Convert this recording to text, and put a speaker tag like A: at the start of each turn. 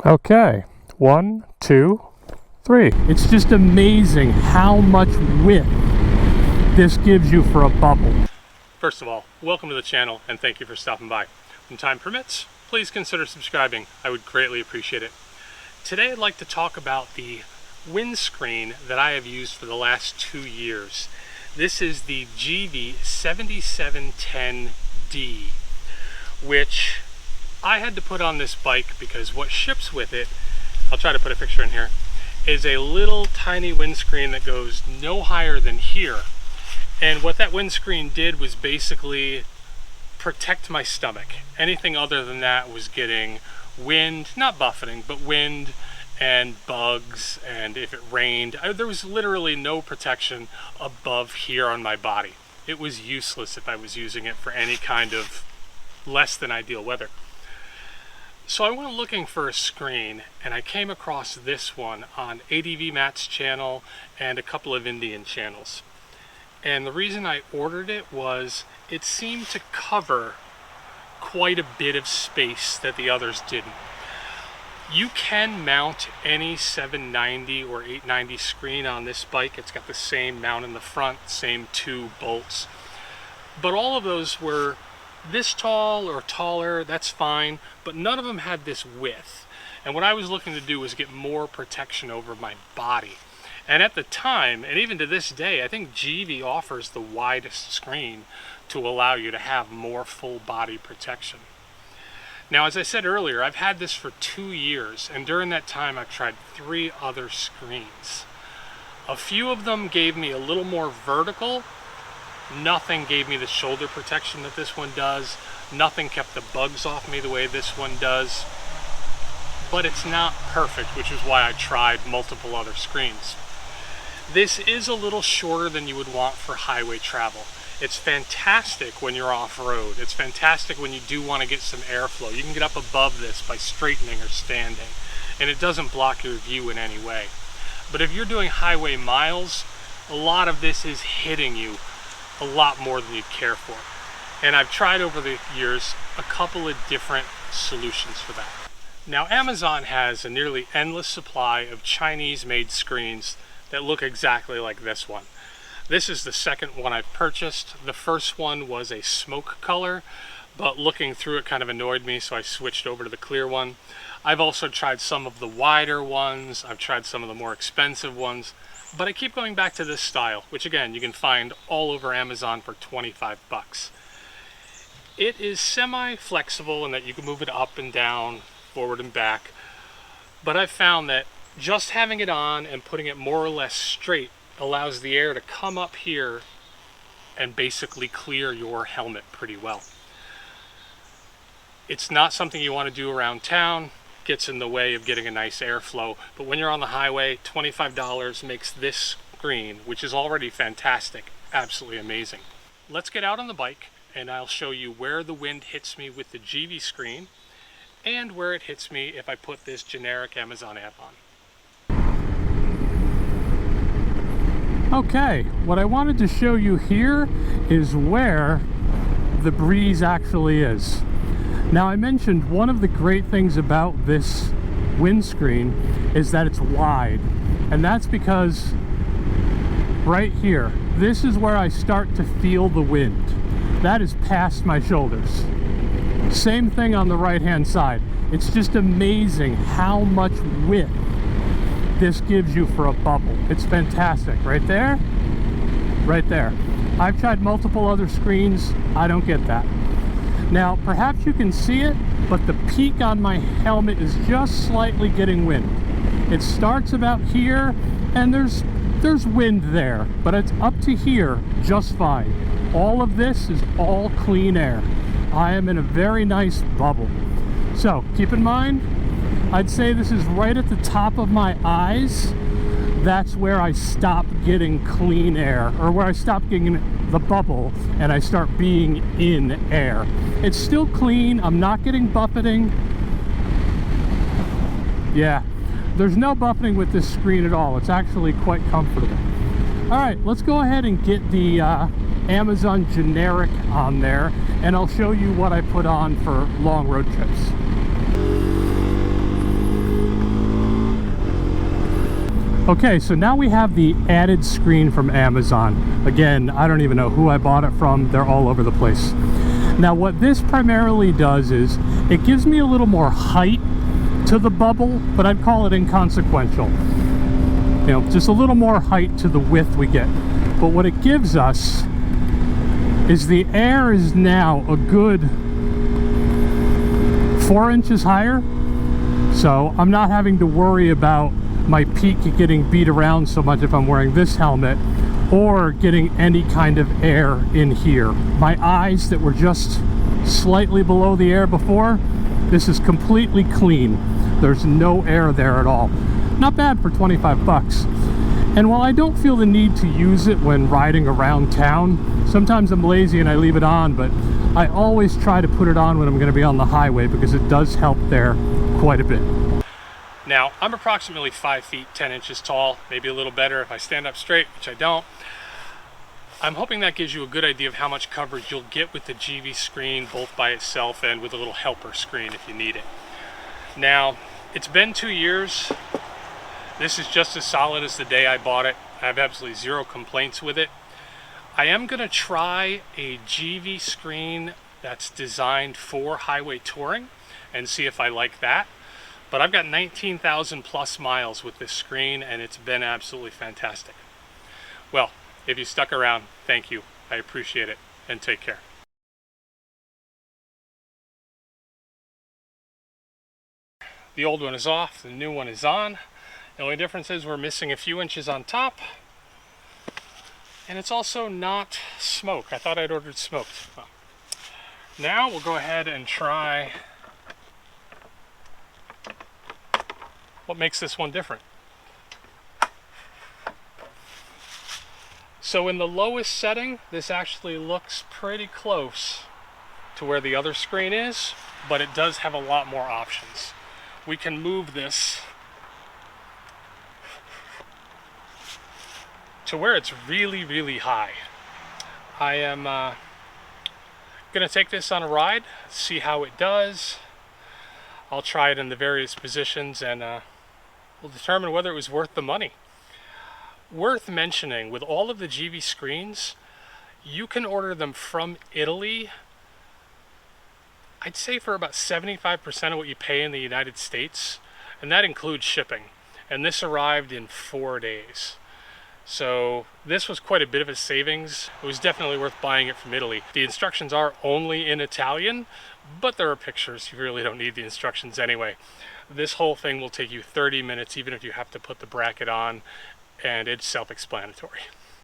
A: Okay, 1, 2, 3. It's just amazing how much width this gives you for a bubble.
B: First of all, welcome to the channel and thank you for stopping by. When time permits, please consider subscribing. I would greatly appreciate it. Today I'd like to talk about the windscreen that I have used for the last 2 years. This is the Givi 7710D, which I had to put on this bike because what ships with it, I'll try to put a picture in here, is a little tiny windscreen that goes no higher than here. And what that windscreen did was basically protect my stomach. Anything other than that was getting wind, not buffeting, but wind and bugs, and if it rained, there was literally no protection above here on my body. It was useless if I was using it for any kind of less than ideal weather. So I went looking for a screen and I came across this one on ADV Matt's channel and a couple of Indian channels. And the reason I ordered it was it seemed to cover quite a bit of space that the others didn't. You can mount any 790 or 890 screen on this bike. It's got the same mount in the front, same 2 bolts. But all of those were this tall or taller, that's fine, but none of them had this width. And what I was looking to do was get more protection over my body. And at the time, and even to this day, I think Givi offers the widest screen to allow you to have more full body protection. Now, as I said earlier, I've had this for 2 years, and during that time I've tried 3 other screens. A few of them gave me a little more vertical. Nothing gave me the shoulder protection that this one does. Nothing kept the bugs off me the way this one does. But it's not perfect, which is why I tried multiple other screens. This is a little shorter than you would want for highway travel. It's fantastic when you're off-road. It's fantastic when you do want to get some airflow. You can get up above this by straightening or standing, and it doesn't block your view in any way. But if you're doing highway miles, a lot of this is hitting you a lot more than you'd care for. And I've tried over the years a couple of different solutions for that. Now, Amazon has a nearly endless supply of Chinese-made screens that look exactly like this one. This is the second one I've purchased. The first one was a smoke color, but looking through it kind of annoyed me, so I switched over to the clear one. I've also tried some of the wider ones. I've tried some of the more expensive ones, but I keep going back to this style, which again, you can find all over Amazon for 25 bucks. It is semi-flexible in that you can move it up and down, forward and back, but I've found that just having it on and putting it more or less straight allows the air to come up here and basically clear your helmet pretty well. It's not something you want to do around town, gets in the way of getting a nice airflow, but when you're on the highway, $25 makes this screen, which is already fantastic, absolutely amazing. Let's get out on the bike and I'll show you where the wind hits me with the Givi screen and where it hits me if I put this generic Amazon app on.
A: Okay, what I wanted to show you here is where the breeze actually is. Now, I mentioned one of the great things about this windscreen is that it's wide, and that's because right here, this is where I start to feel the wind. That is past my shoulders. Same thing on the right hand side. It's just amazing how much width this gives you for a bubble. It's fantastic. Right there, right there. I've tried multiple other screens. I don't get that. Now, perhaps you can see it, but the peak on my helmet is just slightly getting wind. It starts about here, and there's wind there, but it's up to here just fine. All of this is all clean air. I am in a very nice bubble. So keep in mind, I'd say this is right at the top of my eyes. That's where I stop getting clean air, or where I stop getting the bubble and I start being in air. It's still clean. I'm not getting buffeting. Yeah, there's no buffeting with this screen at all. It's actually quite comfortable. All right, let's go ahead and get the Amazon generic on there, and I'll show you what I put on for long road trips. Okay, so now we have the added screen from Amazon. Again, I don't even know who I bought it from. They're all over the place. Now what this primarily does is it gives me a little more height to the bubble, but I'd call it inconsequential. You know, just a little more height to the width we get. But what it gives us is the air is now a good 4 inches higher. So I'm not having to worry about my peak getting beat around so much if I'm wearing this helmet, or getting any kind of air in here. My eyes that were just slightly below the air before, this is completely clean. There's no air there at all. Not bad for 25 bucks. And while I don't feel the need to use it when riding around town, sometimes I'm lazy and I leave it on, but I always try to put it on when I'm going to be on the highway because it does help there quite a bit.
B: Now, I'm approximately 5 feet 10 inches tall, maybe a little better if I stand up straight, which I don't. I'm hoping that gives you a good idea of how much coverage you'll get with the Givi screen, both by itself and with a little helper screen if you need it. Now, it's been 2 years. This is just as solid as the day I bought it. I have absolutely zero complaints with it. I am going to try a Givi screen that's designed for highway touring and see if I like that. But I've got 19,000 plus miles with this screen and it's been absolutely fantastic. Well, if you stuck around, thank you. I appreciate it, and take care. The old one is off, the new one is on. The only difference is we're missing a few inches on top. And it's also not smoke. I thought I'd ordered smoked. Well, now we'll go ahead and try what makes this one different. So in the lowest setting, this actually looks pretty close to where the other screen is, but it does have a lot more options. We can move this to where it's really, really high. I am gonna take this on a ride, see how it does. I'll try it in the various positions and we'll determine whether it was worth the money. Worth mentioning, with all of the Givi screens, you can order them from Italy, I'd say for about 75% of what you pay in the United States, and that includes shipping. And this arrived in 4 days. So this was quite a bit of a savings. It was definitely worth buying it from Italy. The instructions are only in Italian, but there are pictures. You really don't need the instructions anyway. This whole thing will take you 30 minutes, even if you have to put the bracket on, and it's self-explanatory.